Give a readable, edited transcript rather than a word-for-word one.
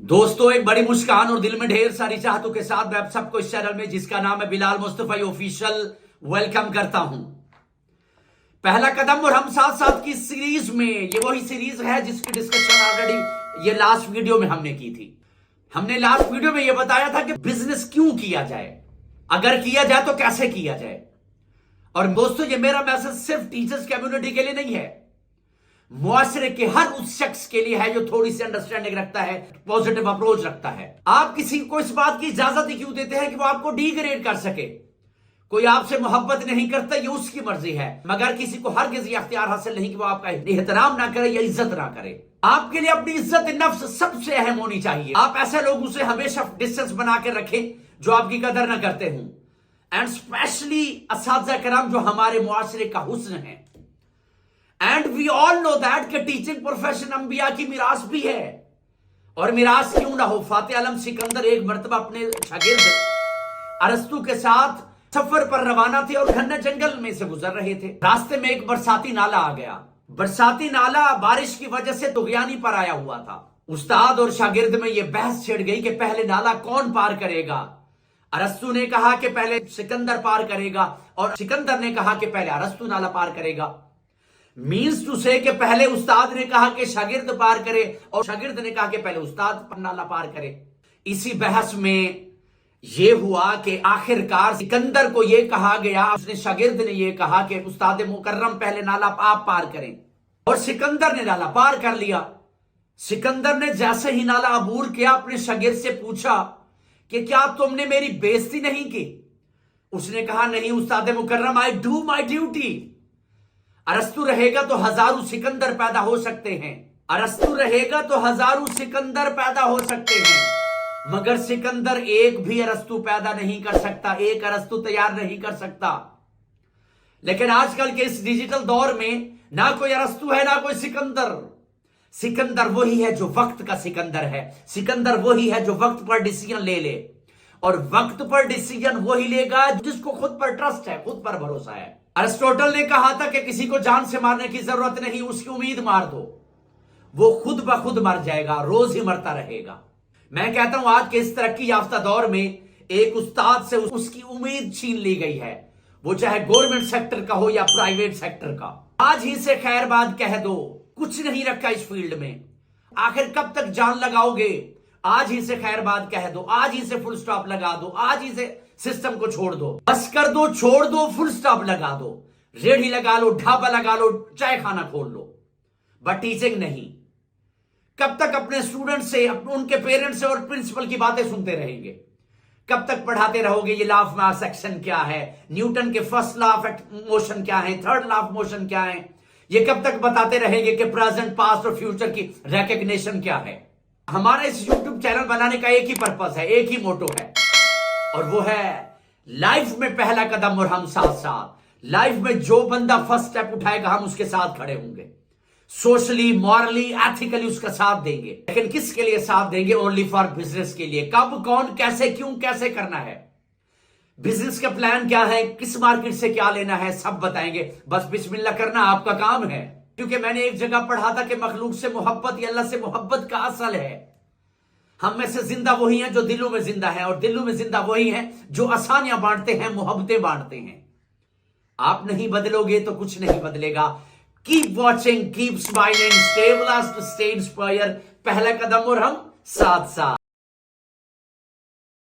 दोस्तों, एक बड़ी मुस्कान और दिल में ढेर सारी चाहतों के साथ मैं आप सबको इस चैनल में, जिसका नाम है बिलाल मुस्तफा ऑफिशियल, वेलकम करता हूं। पहला कदम और हम साथ साथ की सीरीज में, ये वही सीरीज है जिसकी डिस्कशन ऑलरेडी ये लास्ट वीडियो में हमने की थी। हमने लास्ट वीडियो में ये बताया था कि बिजनेस क्यों किया जाए, अगर किया जाए तो कैसे किया जाए। और दोस्तों, ये मेरा मैसेज सिर्फ टीचर्स कम्युनिटी के लिए नहीं है, मुआशरे के हर उस शख्स के लिए है जो थोड़ी सी अंडरस्टैंडिंग रखता है, पॉजिटिव अप्रोच रखता है। आप किसी को इस बात की इजाजत ही क्यों देते हैं कि वो आपको डिग्रेड कर सके? कोई आपसे मोहब्बत नहीं करता, ये उसकी मर्जी है, मगर किसी को हरगिज़ ये अख्तियार हासिल नहीं कि वो आपका एहतराम ना करे या इज्जत ना करे। आपके लिए अपनी इज्जत नफ्स सबसे अहम होनी चाहिए। आप ऐसे लोगों से हमेशा डिस्टेंस बना के रखें जो आपकी कदर ना करते हों, एंड स्पेशली असातिज़ा किराम जो हमारे मुआशरे का हुस्न है। And we all know that कि टीचिंग प्रोफेशन अंबिया की मिरास भी है, और मिरास क्यों ना हो। फातिह आलम सिकंदर एक मर्तबा अपने शागिर्द अरस्तु के साथ सफर पर रवाना थे और घने जंगल में से गुजर रहे थे। रास्ते में एक बरसाती नाला आ गया। बरसाती नाला बारिश की वजह से तुगयानी पर आया हुआ था। उस्ताद और शागिर्द में यह बहस छिड़ गई कि पहले नाला कौन पार करेगा। अरस्तु ने कहा कि पहले सिकंदर पार करेगा, और सिकंदर ने कहा कि पहले अरस्तु नाला पार करेगा। मीन्स टू से कि पहले उस्ताद ने कहा कि शागिर्द पार करे, और शागिर्द ने कहा कि पहले उस्ताद नाला पार करे। इसी बहस में यह हुआ कि आखिरकार सिकंदर को यह कहा गया, उसने शागिर्द ने यह कहा कि उस्ताद मुकर्रम पहले नाला आप पार करें, और सिकंदर ने नाला पार कर लिया। सिकंदर ने जैसे ही नाला अबूर किया, अपने शागिर्द से पूछा कि क्या तुमने मेरी बेइज्जती नहीं की? उसने कहा, नहीं उस्ताद मुकर्रम, आई डू माई ड्यूटी। अरस्तु रहेगा तो हजारों सिकंदर पैदा हो सकते हैं, अरस्तु रहेगा तो हजारों सिकंदर पैदा हो सकते हैं, मगर सिकंदर एक भी अरस्तु पैदा नहीं कर सकता, एक अरस्तु तैयार नहीं कर सकता। लेकिन आजकल के इस डिजिटल दौर में ना कोई अरस्तु है ना कोई सिकंदर। सिकंदर वही है जो वक्त का सिकंदर है, सिकंदर वही है जो वक्त पर डिसीजन ले ले, और वक्त पर डिसीजन वही लेगा जिसको खुद पर ट्रस्ट है, खुद पर भरोसा है। अरिस्टोटल ने कहा था कि किसी को जान से मारने की जरूरत नहीं, उसकी उम्मीद मार दो, वो खुद ब खुद मर जाएगा, रोज ही मरता रहेगा। मैं कहता हूं आज के इस तरक्की याफ्ता दौर में एक उस्ताद से उसकी उम्मीद छीन ली गई है, वो चाहे गवर्नमेंट सेक्टर का हो या प्राइवेट सेक्टर का। आज ही से खैरबाद कह दो, कुछ नहीं रखा इस फील्ड में, आखिर कब तक जान लगाओगे? आज ही से खैरबाद कह दो, आज ही से फुल स्टॉप लगा दो, आज ही से सिस्टम को छोड़ दो, बस कर दो, छोड़ दो, फुल स्टॉप लगा दो, रेडी लगा लो, ढाबा लगा लो, चाय खाना खोल लो, बट टीचिंग नहीं। कब तक अपने स्टूडेंट से, उनके पेरेंट्स से और प्रिंसिपल की बातें सुनते रहेंगे? कब तक पढ़ाते रहोगे ये लॉ ऑफ मास एक्शन क्या है, न्यूटन के फर्स्ट लॉ ऑफ मोशन क्या है, थर्ड लॉ ऑफ मोशन क्या है? ये कब तक बताते रहेंगे कि प्रेजेंट, पास्ट और फ्यूचर की रिकॉग्निशन क्या है? हमारा इस यूट्यूब चैनल बनाने का एक ही पर्पस है, एक ही मोटो है, और वो है लाइफ में पहला कदम और हम साथ साथ। लाइफ में जो बंदा फर्स्ट स्टेप उठाएगा हम उसके साथ खड़े होंगे, सोशली, मॉरली, एथिकली उसका साथ देंगे। लेकिन किसके लिए साथ देंगे? ओनली फॉर बिजनेस के लिए। कब, कौन, कैसे, क्यों, कैसे करना है, बिजनेस का प्लान क्या है, किस मार्केट से क्या लेना है, सब बताएंगे। बस बिस्मिल्लाह करना आपका काम है। क्योंकि मैंने एक जगह पढ़ा था कि मखलूक से मोहब्बत या अल्लाह से मोहब्बत का असल है। हम में से जिंदा वही हैं जो दिलों में जिंदा है, और दिलों में जिंदा वही हैं जो आसानियां बांटते हैं, मोहब्बतें बांटते हैं। आप नहीं बदलोगे तो कुछ नहीं बदलेगा। Keep watching, keep smiling, stay blessed, stay inspired. पहला कदम और हम साथ साथ।